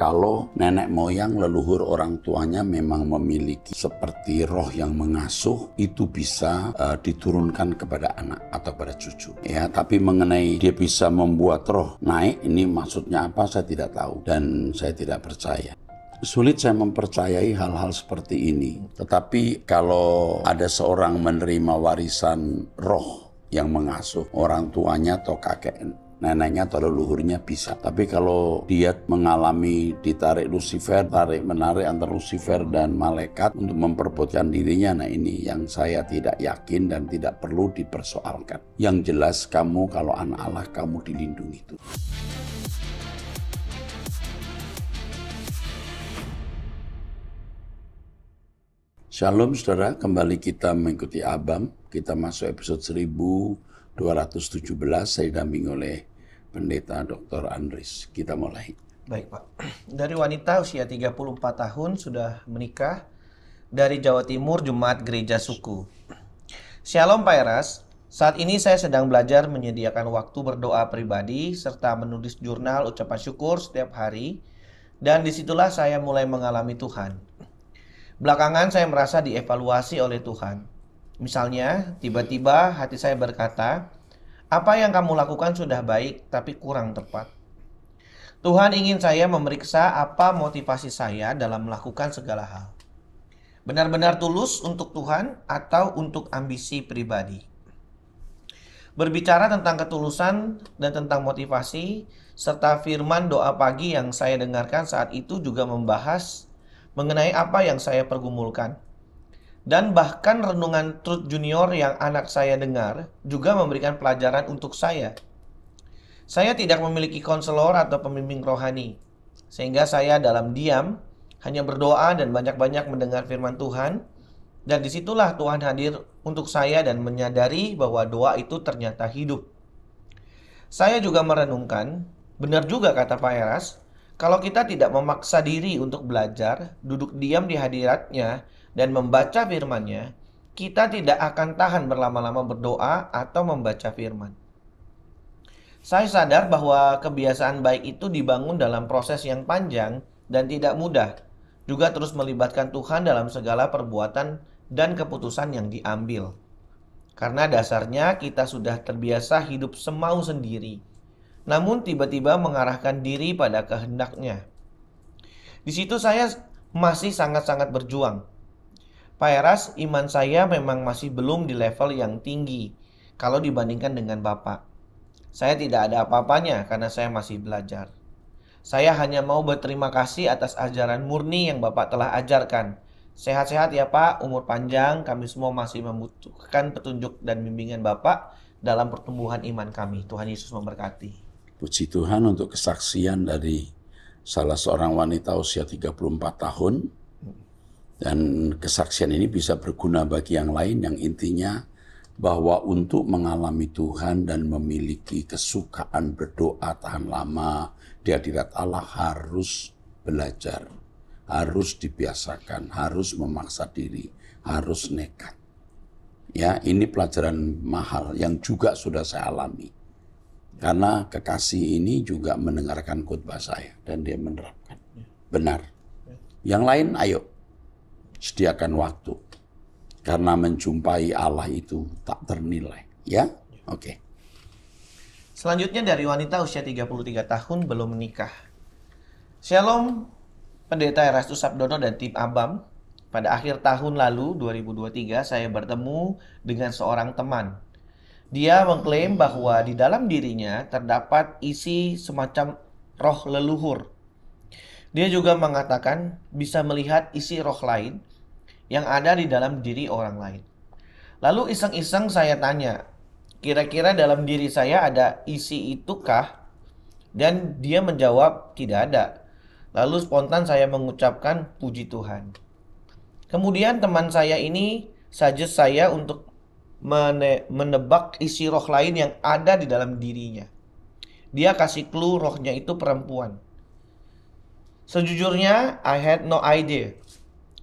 Kalau nenek moyang leluhur orang tuanya memang memiliki seperti roh yang mengasuh, itu bisa diturunkan kepada anak atau pada cucu. Ya, tapi mengenai dia bisa membuat roh naik, ini maksudnya apa saya tidak tahu dan saya tidak percaya. Sulit saya mempercayai hal-hal seperti ini. Tetapi kalau ada seorang menerima warisan roh yang mengasuh orang tuanya atau kakek neneknya atau leluhurnya bisa. Tapi kalau dia mengalami ditarik Lucifer, tarik-menarik antara Lucifer dan malaikat untuk memperbutkan dirinya, nah ini yang saya tidak yakin dan tidak perlu dipersoalkan. Yang jelas kamu kalau anak Allah, kamu dilindungi itu. Shalom saudara, kembali kita mengikuti Abam. Kita masuk episode 1217, saya didampingi oleh Pendeta Dr. Andris. Kita mulai. Baik Pak, dari wanita usia 34 tahun sudah menikah dari Jawa Timur, Jemaat Gereja Suku. Shalom Pak Eras, saat ini saya sedang belajar menyediakan waktu berdoa pribadi serta menulis jurnal ucapan syukur setiap hari. Dan disitulah saya mulai mengalami Tuhan. Belakangan saya merasa dievaluasi oleh Tuhan. Misalnya, tiba-tiba hati saya berkata, apa yang kamu lakukan sudah baik, tapi kurang tepat. Tuhan ingin saya memeriksa apa motivasi saya dalam melakukan segala hal. Benar-benar tulus untuk Tuhan atau untuk ambisi pribadi. Berbicara tentang ketulusan dan tentang motivasi, serta firman doa pagi yang saya dengarkan saat itu juga membahas mengenai apa yang saya pergumulkan. Dan bahkan renungan Truth Junior yang anak saya dengar juga memberikan pelajaran untuk saya. Saya tidak memiliki konselor atau pembimbing rohani, sehingga saya dalam diam hanya berdoa dan banyak-banyak mendengar firman Tuhan. Dan disitulah Tuhan hadir untuk saya dan menyadari bahwa doa itu ternyata hidup. Saya juga merenungkan, benar juga kata Pak Eras, kalau kita tidak memaksa diri untuk belajar, duduk diam di hadiratnya, dan membaca firman-Nya, kita tidak akan tahan berlama-lama berdoa atau membaca firman. Saya sadar bahwa kebiasaan baik itu dibangun dalam proses yang panjang dan tidak mudah, juga terus melibatkan Tuhan dalam segala perbuatan dan keputusan yang diambil. Karena dasarnya kita sudah terbiasa hidup semau sendiri, namun tiba-tiba mengarahkan diri pada kehendak-Nya. Di situ saya masih sangat-sangat berjuang. Pak Eras, iman saya memang masih belum di level yang tinggi kalau dibandingkan dengan Bapak. Saya tidak ada apa-apanya karena saya masih belajar. Saya hanya mau berterima kasih atas ajaran murni yang Bapak telah ajarkan. Sehat-sehat ya Pak, umur panjang, kami semua masih membutuhkan petunjuk dan bimbingan Bapak dalam pertumbuhan iman kami. Tuhan Yesus memberkati. Puji Tuhan untuk kesaksian dari salah seorang wanita usia 34 tahun. Dan kesaksian ini bisa berguna bagi yang lain, yang intinya bahwa untuk mengalami Tuhan dan memiliki kesukaan berdoa tahan lama di hadirat Allah harus belajar, harus dibiasakan, harus memaksa diri, harus nekat. Ya, ini pelajaran mahal yang juga sudah saya alami. Karena kekasih ini juga mendengarkan khotbah saya dan dia menerapkan. Benar. Yang lain ayo. Sediakan waktu. Karena menjumpai Allah itu tak ternilai. Ya? Oke. Selanjutnya dari wanita usia 33 tahun belum menikah. Shalom, Pendeta Erastus Sabdono dan tim Abam. Pada akhir tahun lalu, 2023, saya bertemu dengan seorang teman. Dia mengklaim bahwa di dalam dirinya terdapat isi semacam roh leluhur. Dia juga mengatakan bisa melihat isi roh lain yang ada di dalam diri orang lain. Lalu iseng-iseng saya tanya, kira-kira dalam diri saya ada isi itukah? Dan dia menjawab tidak ada. Lalu spontan saya mengucapkan puji Tuhan. Kemudian teman saya ini suggest saya untuk menebak isi roh lain yang ada di dalam dirinya. Dia kasih clue rohnya itu perempuan. Sejujurnya, I had no idea.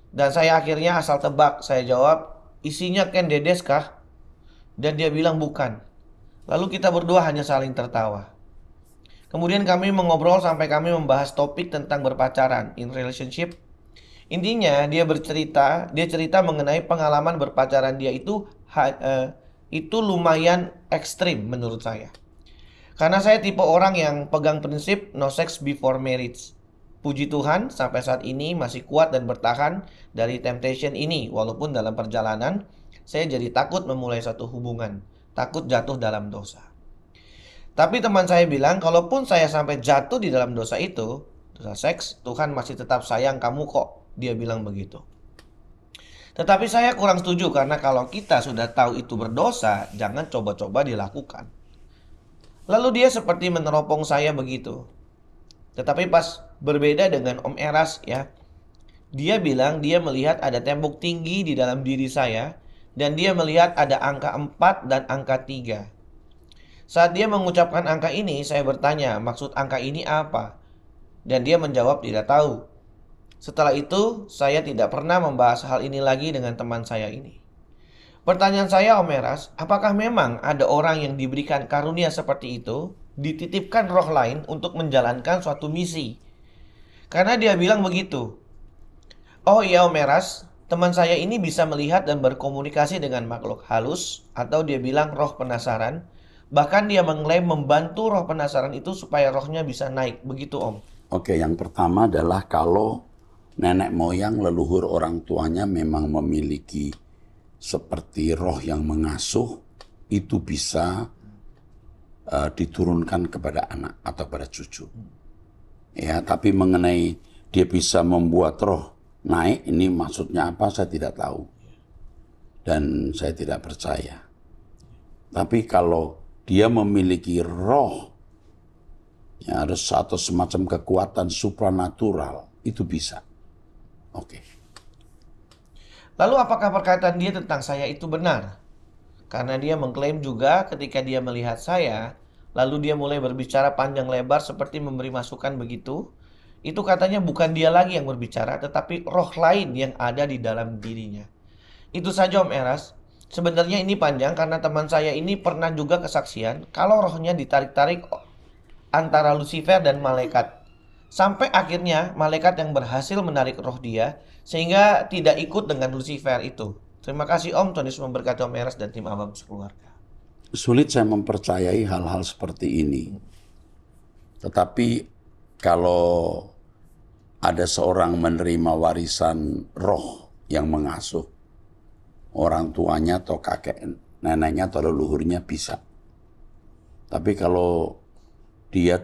Dan saya akhirnya asal tebak. Saya jawab, isinya Ken Dedes kah? Dan dia bilang bukan. Lalu kita berdua hanya saling tertawa. Kemudian kami mengobrol sampai kami membahas topik tentang berpacaran, in relationship. Intinya dia cerita mengenai pengalaman berpacaran dia itu lumayan ekstrim menurut saya. Karena saya tipe orang yang pegang prinsip no sex before marriage. Puji Tuhan sampai saat ini masih kuat dan bertahan dari temptation ini, walaupun dalam perjalanan saya jadi takut memulai satu hubungan, takut jatuh dalam dosa. Tapi teman saya bilang, kalaupun saya sampai jatuh di dalam dosa itu, dosa seks, Tuhan masih tetap sayang kamu kok. Dia bilang begitu. Tetapi saya kurang setuju karena kalau kita sudah tahu itu berdosa, jangan coba-coba dilakukan. Lalu dia seperti meneropong saya begitu. Tetapi pas berbeda dengan Om Eras ya, dia bilang dia melihat ada tembok tinggi di dalam diri saya dan dia melihat ada angka 4 dan angka 3. Saat dia mengucapkan angka ini, saya bertanya, maksud angka ini apa? Dan dia menjawab tidak tahu. Setelah itu, saya tidak pernah membahas hal ini lagi dengan teman saya ini. Pertanyaan saya, Om Eras, apakah memang ada orang yang diberikan karunia seperti itu, dititipkan roh lain untuk menjalankan suatu misi? Karena dia bilang begitu. Oh iya Om Eras, teman saya ini bisa melihat dan berkomunikasi dengan makhluk halus, atau dia bilang roh penasaran. Bahkan dia mengklaim membantu roh penasaran itu supaya rohnya bisa naik. Begitu Om. Oke, yang pertama adalah kalau nenek moyang leluhur orang tuanya memang memiliki seperti roh yang mengasuh, itu bisa diturunkan kepada anak atau pada cucu. Ya, tapi mengenai dia bisa membuat roh naik, ini maksudnya apa saya tidak tahu. Dan saya tidak percaya. Tapi kalau dia memiliki roh, ya harus atau semacam kekuatan supranatural, itu bisa. Oke. Lalu apakah perkataan dia tentang saya itu benar? Karena dia mengklaim juga ketika dia melihat saya, lalu dia mulai berbicara panjang lebar seperti memberi masukan begitu. Itu katanya bukan dia lagi yang berbicara, tetapi roh lain yang ada di dalam dirinya. Itu saja Om Eras. Sebenarnya ini panjang karena teman saya ini pernah juga kesaksian kalau rohnya ditarik-tarik antara Lucifer dan malaikat. Sampai akhirnya malaikat yang berhasil menarik roh dia sehingga tidak ikut dengan Lucifer itu. Terima kasih Om, Tuhan Yesus memberkati Om Eras dan tim Abang sekeluarga. Sulit saya mempercayai hal-hal seperti ini. Tetapi kalau ada seorang menerima warisan roh yang mengasuh, orang tuanya atau kakek neneknya atau leluhurnya bisa. Tapi kalau dia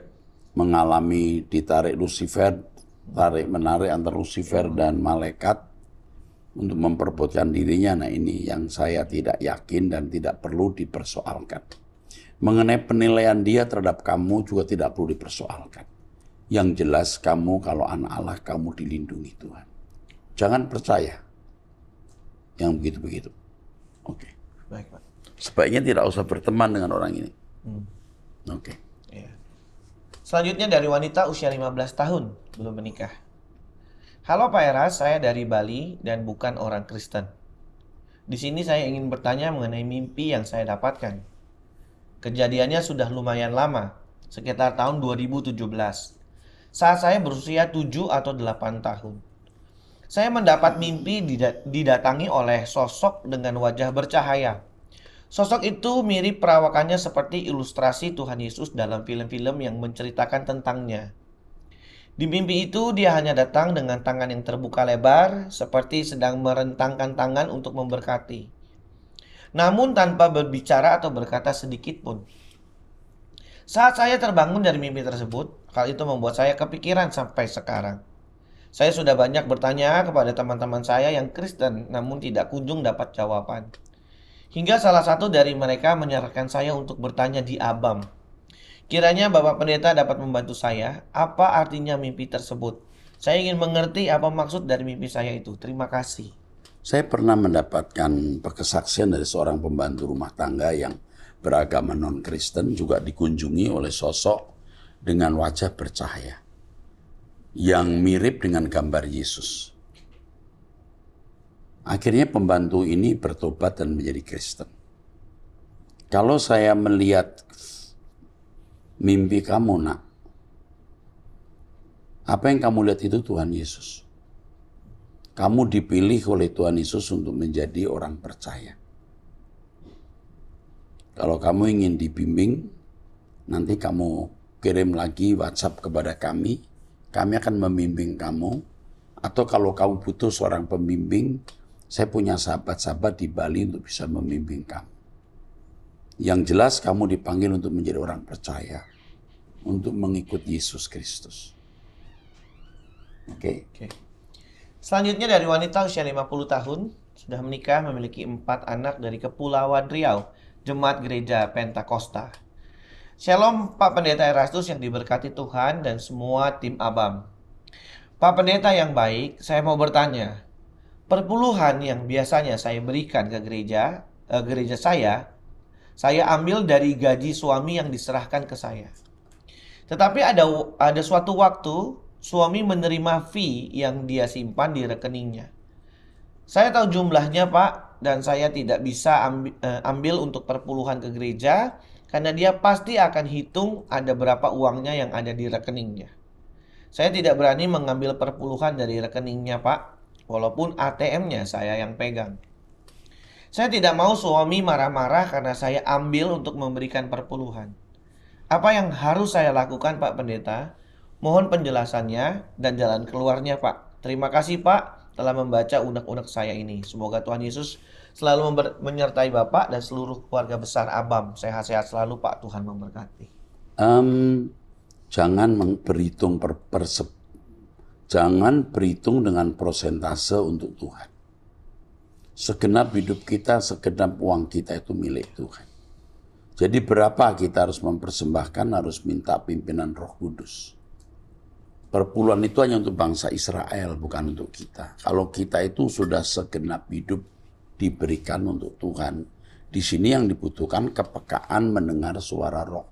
mengalami ditarik Lucifer, tarik-menarik antara Lucifer dan malaikat untuk memperbuatkan dirinya, nah ini yang saya tidak yakin dan tidak perlu dipersoalkan. Mengenai penilaian dia terhadap kamu juga tidak perlu dipersoalkan. Yang jelas kamu kalau anak Allah, kamu dilindungi Tuhan. Jangan percaya yang begitu-begitu. Oke. Baik, Pak. Sebaiknya tidak usah berteman dengan orang ini. Oke. Ya. Selanjutnya dari wanita usia 15 tahun, belum menikah. Halo Pak Eras, saya dari Bali dan bukan orang Kristen. Di sini saya ingin bertanya mengenai mimpi yang saya dapatkan. Kejadiannya sudah lumayan lama, sekitar tahun 2017. Saat saya berusia 7 atau 8 tahun. Saya mendapat mimpi didatangi oleh sosok dengan wajah bercahaya. Sosok itu mirip perawakannya seperti ilustrasi Tuhan Yesus dalam film-film yang menceritakan tentangnya. Di mimpi itu dia hanya datang dengan tangan yang terbuka lebar, seperti sedang merentangkan tangan untuk memberkati. Namun tanpa berbicara atau berkata sedikit pun. Saat saya terbangun dari mimpi tersebut, hal itu membuat saya kepikiran sampai sekarang. Saya sudah banyak bertanya kepada teman-teman saya yang Kristen, namun tidak kunjung dapat jawaban. Hingga salah satu dari mereka menyarankan saya untuk bertanya di ABAM. Kiranya Bapak Pendeta dapat membantu saya, apa artinya mimpi tersebut? Saya ingin mengerti apa maksud dari mimpi saya itu. Terima kasih. Saya pernah mendapatkan kesaksian dari seorang pembantu rumah tangga yang beragama non-Kristen, juga dikunjungi oleh sosok dengan wajah bercahaya yang mirip dengan gambar Yesus. Akhirnya pembantu ini bertobat dan menjadi Kristen. Kalau saya melihat mimpi kamu nak, Apa yang kamu lihat itu Tuhan Yesus. Kamu dipilih oleh Tuhan Yesus untuk menjadi orang percaya. Kalau kamu ingin dibimbing, nanti kamu kirim lagi WhatsApp kepada kami akan membimbing kamu. Atau kalau kamu butuh seorang pembimbing, saya punya sahabat-sahabat di Bali untuk bisa membimbing kamu. Yang jelas kamu dipanggil untuk menjadi orang percaya, untuk mengikut Yesus Kristus. Oke. Selanjutnya dari wanita usia 50 tahun, sudah menikah, memiliki 4 anak dari Kepulauan Riau, Jemaat Gereja Pentakosta. Shalom Pak Pendeta Erastus yang diberkati Tuhan dan semua tim ABAM. Pak Pendeta yang baik, saya mau bertanya, perpuluhan yang biasanya saya berikan ke gereja saya ambil dari gaji suami yang diserahkan ke saya. Tetapi ada suatu waktu, suami menerima fee yang dia simpan di rekeningnya. Saya tahu jumlahnya Pak, dan saya tidak bisa ambil untuk perpuluhan ke gereja, karena dia pasti akan hitung ada berapa uangnya yang ada di rekeningnya. Saya tidak berani mengambil perpuluhan dari rekeningnya Pak, walaupun ATM-nya saya yang pegang. Saya tidak mau suami marah-marah karena saya ambil untuk memberikan perpuluhan. Apa yang harus saya lakukan Pak Pendeta? Mohon penjelasannya dan jalan keluarnya Pak. Terima kasih Pak telah membaca unek-unek saya ini. Semoga Tuhan Yesus selalu menyertai Bapak dan seluruh keluarga besar ABAM. Sehat-sehat selalu Pak, Tuhan memberkati. Jangan jangan berhitung dengan persentase untuk Tuhan. Segenap hidup kita, segenap uang kita itu milik Tuhan. Jadi berapa kita harus mempersembahkan, harus minta pimpinan Roh Kudus. Perpuluhan itu hanya untuk bangsa Israel, bukan untuk kita. Kalau kita itu sudah segenap hidup diberikan untuk Tuhan. Di sini yang dibutuhkan kepekaan mendengar suara Roh.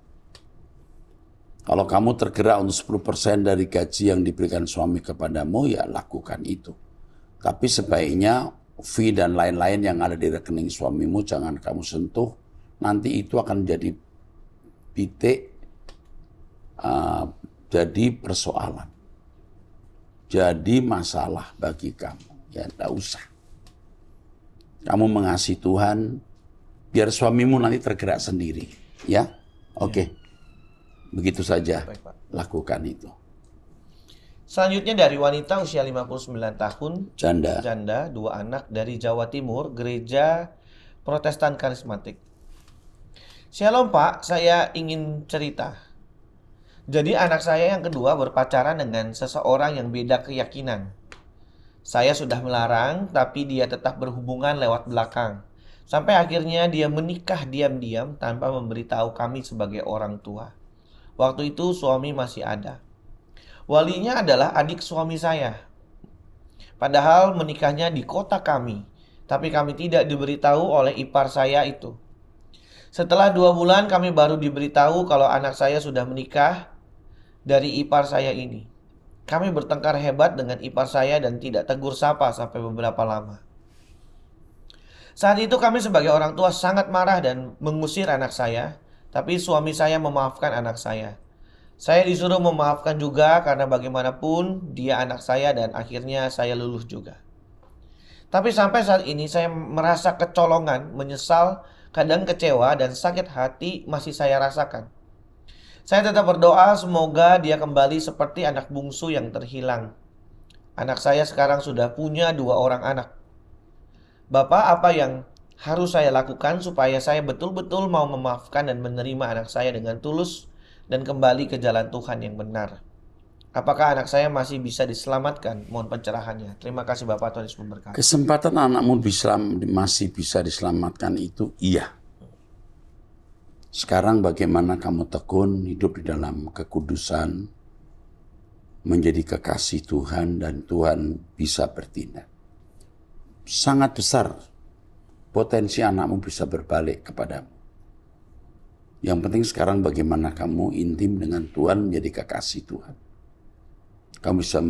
Kalau kamu tergerak untuk 10% dari gaji yang diberikan suami kepadamu, ya lakukan itu. Tapi sebaiknya fee dan lain-lain yang ada di rekening suamimu jangan kamu sentuh. Nanti itu akan jadi titik, jadi persoalan. Jadi masalah bagi kamu. Ya tidak usah. Kamu mengasihi Tuhan, biar suamimu nanti tergerak sendiri. Ya, oke. Begitu saja. Baik, Pak. Lakukan itu. Selanjutnya dari wanita usia 59 tahun, janda, 2 anak dari Jawa Timur, Gereja Protestan Karismatik. Shalom Pak, saya ingin cerita. Jadi anak saya yang kedua berpacaran dengan seseorang yang beda keyakinan. Saya sudah melarang, tapi dia tetap berhubungan lewat belakang. Sampai akhirnya dia menikah diam-diam tanpa memberitahu kami sebagai orang tua. Waktu itu suami masih ada. Walinya adalah adik suami saya. Padahal menikahnya di kota kami, tapi kami tidak diberitahu oleh ipar saya itu. Setelah 2 bulan kami baru diberitahu kalau anak saya sudah menikah dari ipar saya ini. Kami bertengkar hebat dengan ipar saya dan tidak tegur sapa sampai beberapa lama. Saat itu kami sebagai orang tua sangat marah dan mengusir anak saya, tapi suami saya memaafkan anak saya. Saya disuruh memaafkan juga karena bagaimanapun dia anak saya dan akhirnya saya luluh juga. Tapi sampai saat ini saya merasa kecolongan, menyesal, kadang kecewa dan sakit hati masih saya rasakan. Saya tetap berdoa semoga dia kembali seperti anak bungsu yang terhilang. Anak saya sekarang sudah punya 2 orang anak. Bapak, apa yang harus saya lakukan supaya saya betul-betul mau memaafkan dan menerima anak saya dengan tulus dan kembali ke jalan Tuhan yang benar? Apakah anak saya masih bisa diselamatkan? Mohon pencerahannya. Terima kasih Bapak, Tuhan Yesus memberkati. Kesempatan anakmu masih bisa diselamatkan itu iya. Sekarang bagaimana kamu tekun hidup di dalam kekudusan, menjadi kekasih Tuhan dan Tuhan bisa bertindak. Sangat besar potensi anakmu bisa berbalik kepadamu. Yang penting sekarang bagaimana kamu intim dengan Tuhan menjadi kekasih Tuhan. Kamu bisa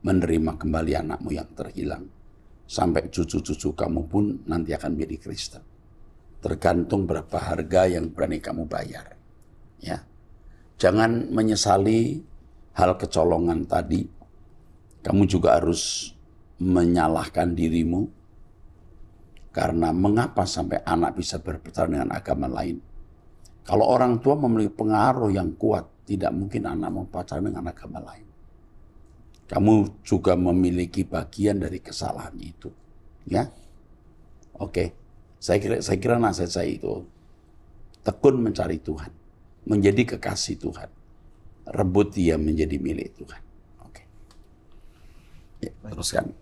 menerima kembali anakmu yang terhilang. Sampai cucu-cucu kamu pun nanti akan menjadi Kristen. Tergantung berapa harga yang berani kamu bayar. Ya. Jangan menyesali hal kecolongan tadi, kamu juga harus menyalahkan dirimu. Karena mengapa sampai anak bisa berpacaran dengan agama lain? Kalau orang tua memiliki pengaruh yang kuat, tidak mungkin anak mau pacaran dengan agama lain. Kamu juga memiliki bagian dari kesalahan itu. Ya, oke. Saya kira nasihat saya itu tekun mencari Tuhan, menjadi kekasih Tuhan, rebut dia menjadi milik Tuhan. Oke. Ya, teruskan.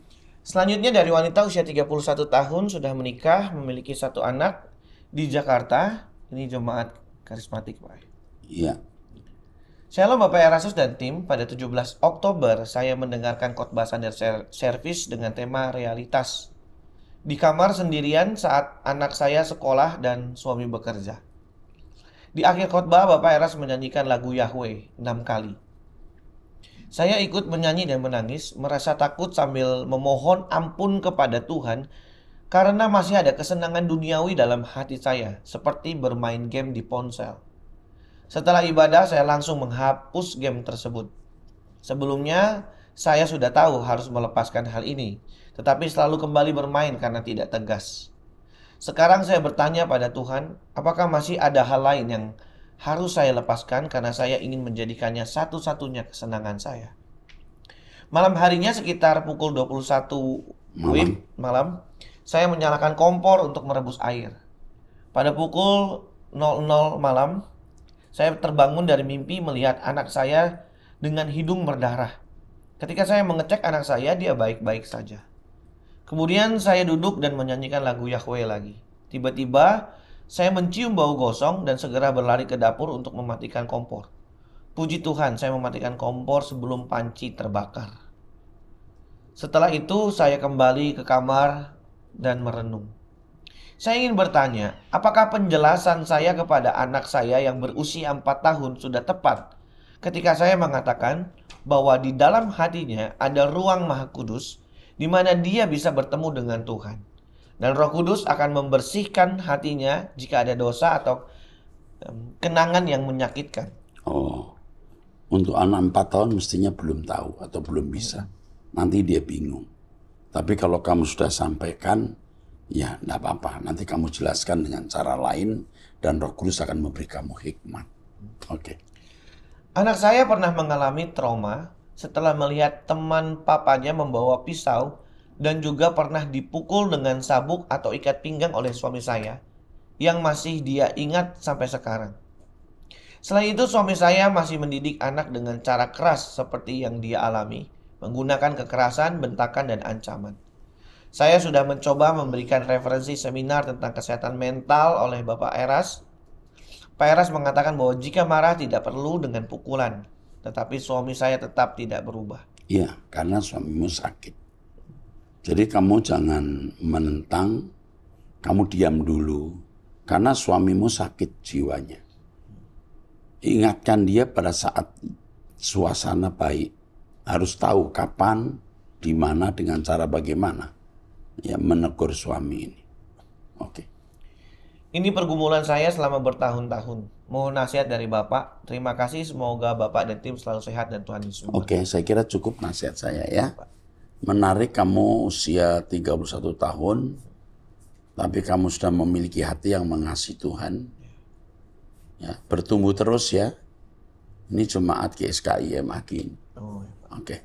Selanjutnya dari wanita usia 31 tahun sudah menikah, memiliki satu anak di Jakarta. Ini jemaat karismatik, Pak. Iya. Shalom Bapak Erastus dan tim, pada 17 Oktober saya mendengarkan khotbah Sunday Service dengan tema realitas. Di kamar sendirian saat anak saya sekolah dan suami bekerja. Di akhir khotbah Bapak Eras menyanyikan lagu Yahweh 6 kali. Saya ikut menyanyi dan menangis, merasa takut sambil memohon ampun kepada Tuhan karena masih ada kesenangan duniawi dalam hati saya, seperti bermain game di ponsel. Setelah ibadah, saya langsung menghapus game tersebut. Sebelumnya, saya sudah tahu harus melepaskan hal ini, tetapi selalu kembali bermain karena tidak tegas. Sekarang saya bertanya pada Tuhan, apakah masih ada hal lain yang harus saya lepaskan karena saya ingin menjadikannya satu-satunya kesenangan saya. Malam harinya sekitar pukul 21 WIB malam, saya menyalakan kompor untuk merebus air. Pada pukul 00 malam, saya terbangun dari mimpi melihat anak saya dengan hidung berdarah. Ketika saya mengecek anak saya, dia baik-baik saja. Kemudian saya duduk dan menyanyikan lagu Yahweh lagi. Tiba-tiba saya mencium bau gosong dan segera berlari ke dapur untuk mematikan kompor. Puji Tuhan, saya mematikan kompor sebelum panci terbakar. Setelah itu saya kembali ke kamar dan merenung. Saya ingin bertanya, apakah penjelasan saya kepada anak saya yang berusia 4 tahun sudah tepat ketika saya mengatakan bahwa di dalam hatinya ada ruang Maha Kudus di mana dia bisa bertemu dengan Tuhan. Dan Roh Kudus akan membersihkan hatinya jika ada dosa atau kenangan yang menyakitkan. Oh, untuk anak 4 tahun mestinya belum tahu atau belum bisa. Nanti dia bingung. Tapi kalau kamu sudah sampaikan, ya enggak apa-apa. Nanti kamu jelaskan dengan cara lain dan Roh Kudus akan memberi kamu hikmat. Oke. Anak saya pernah mengalami trauma setelah melihat teman papanya membawa pisau dan juga pernah dipukul dengan sabuk atau ikat pinggang oleh suami saya yang masih dia ingat sampai sekarang. Selain itu, suami saya masih mendidik anak dengan cara keras seperti yang dia alami, menggunakan kekerasan, bentakan, dan ancaman. Saya sudah mencoba memberikan referensi seminar tentang kesehatan mental oleh Bapak Eras. Pak Eras mengatakan bahwa jika marah tidak perlu dengan pukulan, tetapi suami saya tetap tidak berubah. Iya, karena suamimu sakit. Jadi kamu jangan menentang, kamu diam dulu, karena suamimu sakit jiwanya. Ingatkan dia pada saat suasana baik, harus tahu kapan, di mana, dengan cara bagaimana, ya menegur suami ini. Oke. Ini pergumulan saya selama bertahun-tahun. Mohon nasihat dari Bapak. Terima kasih, semoga Bapak dan tim selalu sehat dan Tuhan Yesus. Oke, saya kira cukup nasihat saya ya. Menarik kamu usia 31 tahun, tapi kamu sudah memiliki hati yang mengasihi Tuhan. Ya, bertumbuh terus ya. Ini jemaat GSKI MAG. Oke.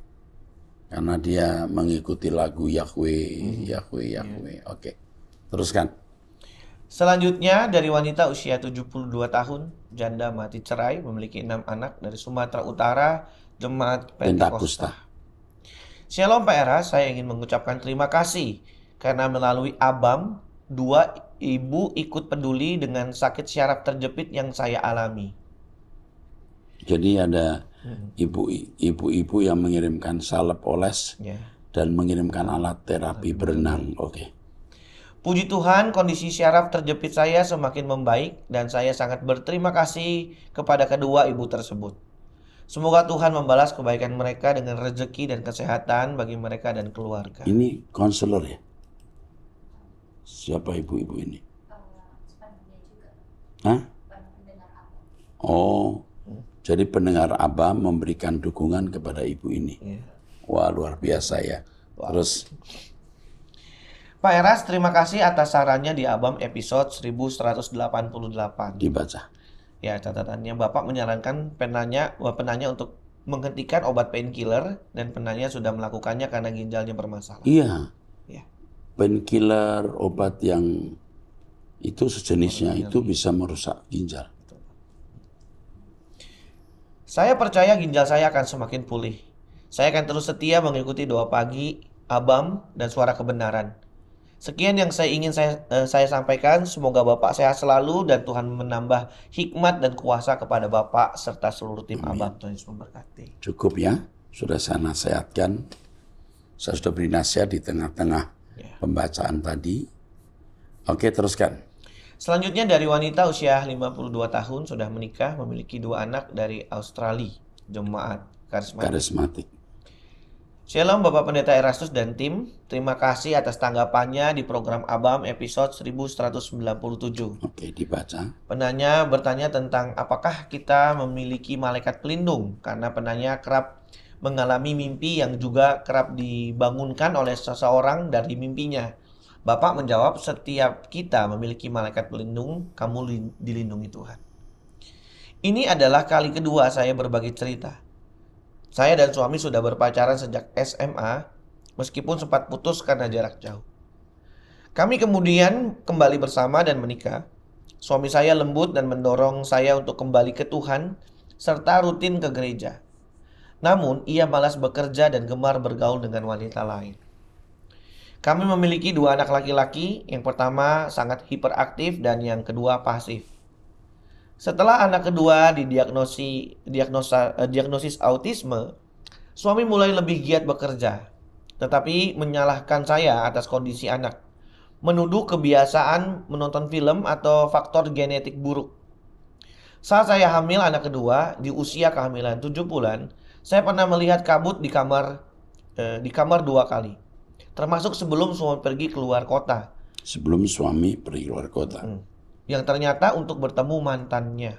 Karena dia mengikuti lagu Yahweh, Yahweh, Yahweh. Oke. Teruskan. Selanjutnya dari wanita usia 72 tahun, janda mati cerai, memiliki 6 anak dari Sumatera Utara, jemaat Pentakosta. Shalom Pak Eras, saya ingin mengucapkan terima kasih karena melalui Abam, 2 ibu ikut peduli dengan sakit syaraf terjepit yang saya alami. Jadi ada ibu-ibu yang mengirimkan salep oles dan mengirimkan alat terapi berenang. Oke. Puji Tuhan, kondisi syaraf terjepit saya semakin membaik dan saya sangat berterima kasih kepada kedua ibu tersebut. Semoga Tuhan membalas kebaikan mereka dengan rezeki dan kesehatan bagi mereka dan keluarga. Ini konselor ya? Siapa ibu-ibu ini? Hah? Oh, Jadi pendengar ABAM memberikan dukungan kepada ibu ini. Iya. Wah, luar biasa ya. Terus Pak Eras, terima kasih atas sarannya di ABAM episode 1188. dibaca. Ya, catatannya Bapak menyarankan penanya untuk menghentikan obat painkiller dan penanya sudah melakukannya karena ginjalnya bermasalah. Iya, Ya. painkiller, obat yang itu sejenisnya itu bisa merusak ginjal. Saya percaya ginjal saya akan semakin pulih. Saya akan terus setia mengikuti doa pagi, ABAM, dan suara kebenaran. Sekian yang saya sampaikan. Semoga Bapak sehat selalu dan Tuhan menambah hikmat dan kuasa kepada Bapak serta seluruh tim ABAM. Tuhan Yesus memberkati. Cukup ya, sudah saya nasihatkan. Saya sudah beri nasihat di tengah-tengah pembacaan tadi. Oke, teruskan. Selanjutnya dari wanita usia 52 tahun sudah menikah, memiliki 2 anak dari Australia, jemaat karismatik. Karismatik. Shalom Bapak Pendeta Erastus dan tim. Terima kasih atas tanggapannya di program ABAM episode 1197. Oke, dibaca. Penanya bertanya tentang apakah kita memiliki malaikat pelindung, karena penanya kerap mengalami mimpi yang juga kerap dibangunkan oleh seseorang dari mimpinya. Bapak menjawab, setiap kita memiliki malaikat pelindung, kamu dilindungi Tuhan. Ini adalah kali kedua saya berbagi cerita. Saya dan suami sudah berpacaran sejak SMA, meskipun sempat putus karena jarak jauh. Kami kemudian kembali bersama dan menikah. Suami saya lembut dan mendorong saya untuk kembali ke Tuhan, serta rutin ke gereja. Namun, ia malas bekerja dan gemar bergaul dengan wanita lain. Kami memiliki 2 anak laki-laki, yang pertama sangat hiperaktif dan yang kedua pasif. Setelah anak kedua diagnosis autisme, suami mulai lebih giat bekerja, tetapi menyalahkan saya atas kondisi anak, menuduh kebiasaan menonton film atau faktor genetik buruk. Saat saya hamil anak kedua, di usia kehamilan 7 bulan, saya pernah melihat kabut di kamar 2 kali, termasuk sebelum suami pergi keluar kota. Sebelum suami pergi keluar kota. Yang ternyata untuk bertemu mantannya.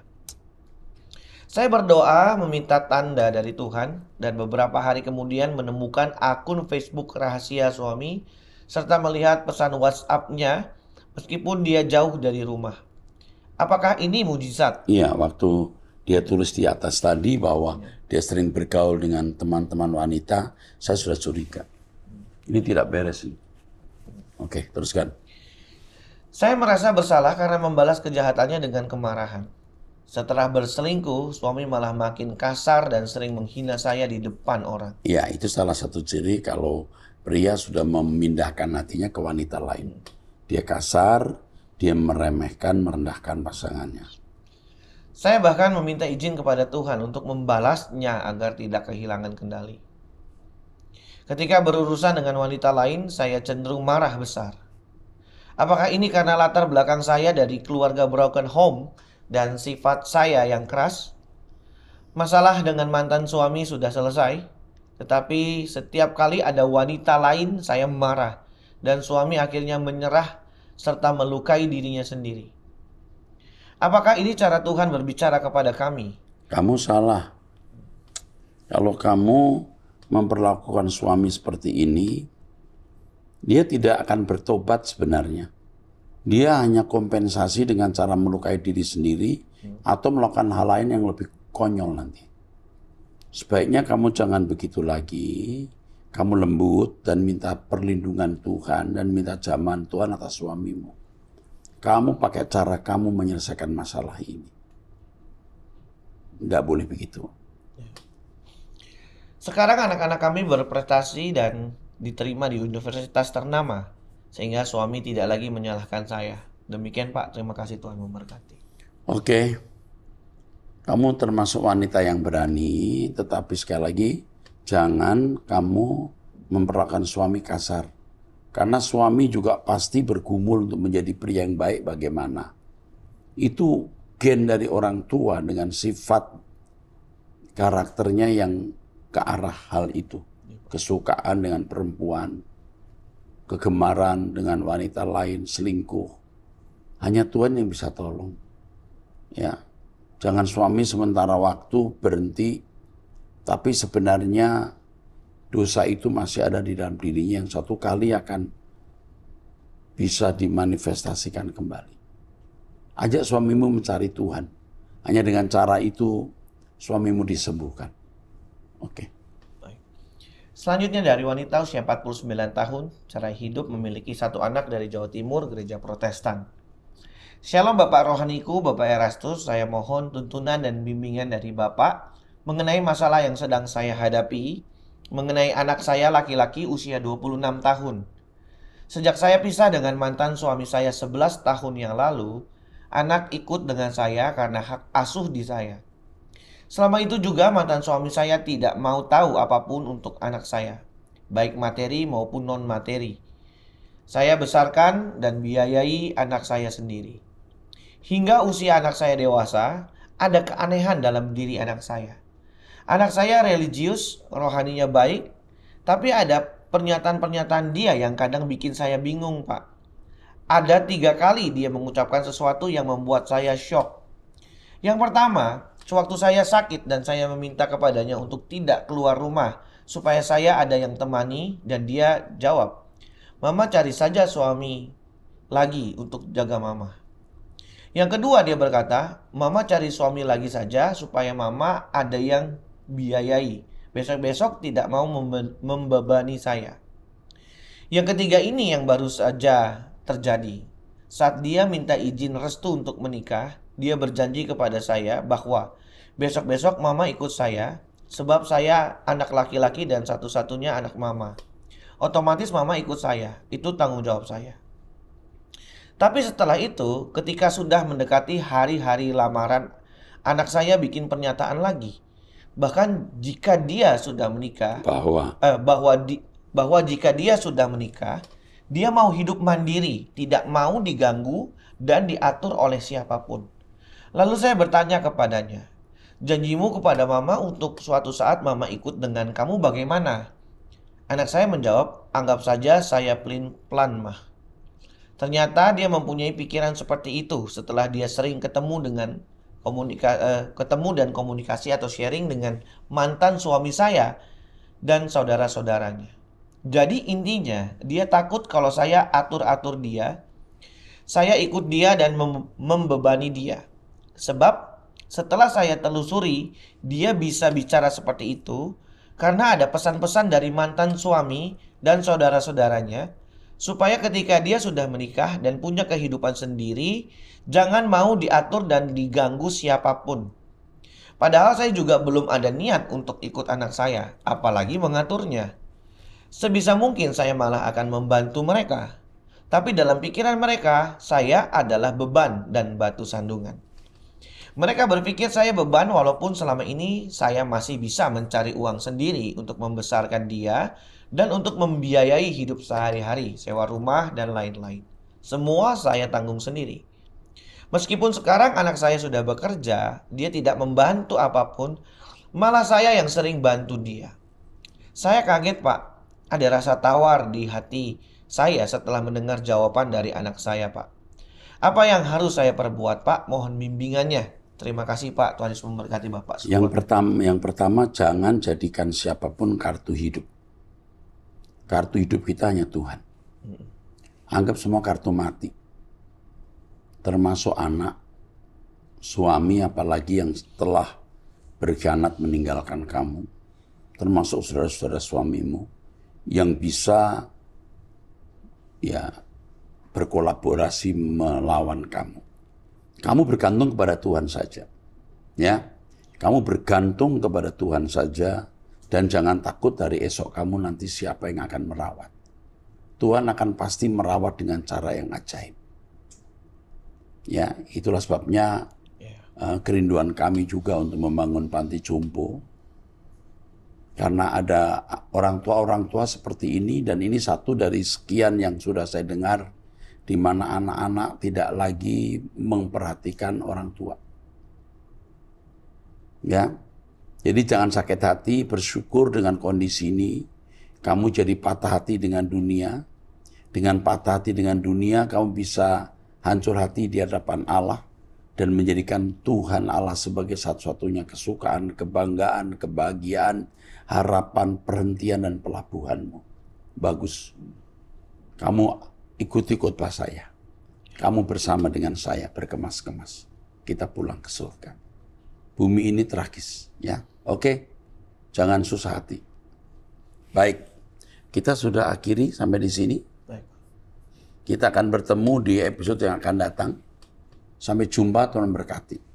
Saya berdoa meminta tanda dari Tuhan dan beberapa hari kemudian menemukan akun Facebook rahasia suami serta melihat pesan WhatsApp-nya meskipun dia jauh dari rumah. Apakah ini mujizat? Iya, waktu dia tulis di atas tadi bahwa dia sering bergaul dengan teman-teman wanita, saya sudah curiga. Ini tidak beres. Oke, teruskan. Saya merasa bersalah karena membalas kejahatannya dengan kemarahan. Setelah berselingkuh, suami malah makin kasar dan sering menghina saya di depan orang. Ya, itu salah satu ciri kalau pria sudah memindahkan hatinya ke wanita lain. Dia kasar, dia meremehkan, merendahkan pasangannya. Saya bahkan meminta izin kepada Tuhan untuk membalasnya agar tidak kehilangan kendali. Ketika berurusan dengan wanita lain, saya cenderung marah besar. Apakah ini karena latar belakang saya dari keluarga broken home dan sifat saya yang keras? Masalah dengan mantan suami sudah selesai, tetapi setiap kali ada wanita lain saya marah dan suami akhirnya menyerah serta melukai dirinya sendiri. Apakah ini cara Tuhan berbicara kepada kami? Kamu salah. Kalau kamu memperlakukan suami seperti ini, dia tidak akan bertobat sebenarnya. Dia hanya kompensasi dengan cara melukai diri sendiri atau melakukan hal lain yang lebih konyol nanti. Sebaiknya kamu jangan begitu lagi. Kamu lembut dan minta perlindungan Tuhan dan minta jamahan Tuhan atas suamimu. Kamu pakai cara kamu menyelesaikan masalah ini. Nggak boleh begitu. Sekarang anak-anak kami berprestasi dan diterima di universitas ternama, sehingga suami tidak lagi menyalahkan saya. Demikian Pak, terima kasih, Tuhan memberkati. Oke, kamu termasuk wanita yang berani, tetapi sekali lagi jangan kamu memperlakukan suami kasar. Karena suami juga pasti bergumul untuk menjadi pria yang baik bagaimana. Itu gen dari orang tua dengan sifat karakternya yang ke arah hal itu. Kesukaan dengan perempuan, kegemaran dengan wanita lain, selingkuh. Hanya Tuhan yang bisa tolong. Ya, Jangan suami sementara waktu berhenti, tapi sebenarnya dosa itu masih ada di dalam dirinya yang satu kali akan bisa dimanifestasikan kembali. Ajak suamimu mencari Tuhan. Hanya dengan cara itu suamimu disembuhkan. Oke. Selanjutnya dari wanita usia 49 tahun, cerai hidup, memiliki satu anak dari Jawa Timur, gereja Protestan. Shalom Bapak Rohaniku, Bapak Erastus, saya mohon tuntunan dan bimbingan dari Bapak mengenai masalah yang sedang saya hadapi, mengenai anak saya laki-laki usia 26 tahun. Sejak saya pisah dengan mantan suami saya 11 tahun yang lalu, anak ikut dengan saya karena hak asuh di saya. Selama itu juga mantan suami saya tidak mau tahu apapun untuk anak saya, baik materi maupun non-materi. Saya besarkan dan biayai anak saya sendiri. Hingga usia anak saya dewasa, ada keanehan dalam diri anak saya. Anak saya religius, rohaninya baik, tapi ada pernyataan-pernyataan dia yang kadang bikin saya bingung, Pak. Ada 3 kali dia mengucapkan sesuatu yang membuat saya shock. Yang pertama, sewaktu saya sakit dan saya meminta kepadanya untuk tidak keluar rumah supaya saya ada yang temani, dan dia jawab, "Mama cari saja suami lagi untuk jaga mama." Yang kedua dia berkata, "Mama cari suami lagi saja supaya mama ada yang biayai. Besok-besok tidak mau membebani saya." Yang ketiga ini yang baru saja terjadi. Saat dia minta izin restu untuk menikah, dia berjanji kepada saya bahwa besok-besok mama ikut saya, sebab saya anak laki-laki dan satu-satunya anak mama. Otomatis mama ikut saya, itu tanggung jawab saya. Tapi setelah itu, ketika sudah mendekati hari-hari lamaran, anak saya bikin pernyataan lagi. Bahkan jika dia sudah menikah, bahwa jika dia sudah menikah, dia mau hidup mandiri, tidak mau diganggu dan diatur oleh siapapun. Lalu saya bertanya kepadanya, "Janjimu kepada mama untuk suatu saat mama ikut dengan kamu bagaimana?" Anak saya menjawab, "Anggap saja saya plan mah." Ternyata dia mempunyai pikiran seperti itu setelah dia sering ketemu dan komunikasi atau sharing dengan mantan suami saya dan saudara-saudaranya. Jadi intinya dia takut kalau saya atur-atur dia, saya ikut dia dan membebani dia. Sebab setelah saya telusuri, dia bisa bicara seperti itu karena ada pesan-pesan dari mantan suami dan saudara-saudaranya, supaya ketika dia sudah menikah dan punya kehidupan sendiri, jangan mau diatur dan diganggu siapapun. Padahal saya juga belum ada niat untuk ikut anak saya, apalagi mengaturnya. Sebisa mungkin saya malah akan membantu mereka. Tapi dalam pikiran mereka, saya adalah beban dan batu sandungan. Mereka berpikir saya beban walaupun selama ini saya masih bisa mencari uang sendiri untuk membesarkan dia dan untuk membiayai hidup sehari-hari, sewa rumah dan lain-lain. Semua saya tanggung sendiri. Meskipun sekarang anak saya sudah bekerja, dia tidak membantu apapun, malah saya yang sering bantu dia. Saya kaget, Pak. Ada rasa tawar di hati saya setelah mendengar jawaban dari anak saya, Pak. Apa yang harus saya perbuat, Pak? Mohon bimbingannya. Terima kasih, Pak. Tuhan Yesus memberkati Bapak. Yang pertama, jangan jadikan siapapun kartu hidup. Kartu hidup kita hanya Tuhan. Anggap semua kartu mati. Termasuk anak, suami, apalagi yang telah berkhianat meninggalkan kamu. Termasuk saudara-saudara suamimu yang bisa berkolaborasi melawan kamu. Kamu bergantung kepada Tuhan saja. Ya. Kamu bergantung kepada Tuhan saja dan jangan takut dari esok kamu nanti siapa yang akan merawat. Tuhan akan pasti merawat dengan cara yang ajaib. Ya, itulah sebabnya kerinduan kami juga untuk membangun panti jompo. Karena ada orang tua seperti ini, dan ini satu dari sekian yang sudah saya dengar, di mana anak-anak tidak lagi memperhatikan orang tua. Ya, jadi jangan sakit hati, bersyukur dengan kondisi ini. Kamu jadi patah hati dengan dunia. Dengan patah hati dengan dunia, kamu bisa hancur hati di hadapan Allah. dan menjadikan Tuhan Allah sebagai satu-satunya kesukaan, kebanggaan, kebahagiaan, harapan, perhentian, dan pelabuhanmu. Bagus. Kamu ikuti khotbah saya. Kamu bersama dengan saya berkemas-kemas. Kita pulang ke surga. Bumi ini tragis, ya. Oke? Jangan susah hati. Baik. Kita sudah akhiri sampai di sini. Baik. Kita akan bertemu di episode yang akan datang. Sampai jumpa, Tuhan berkati.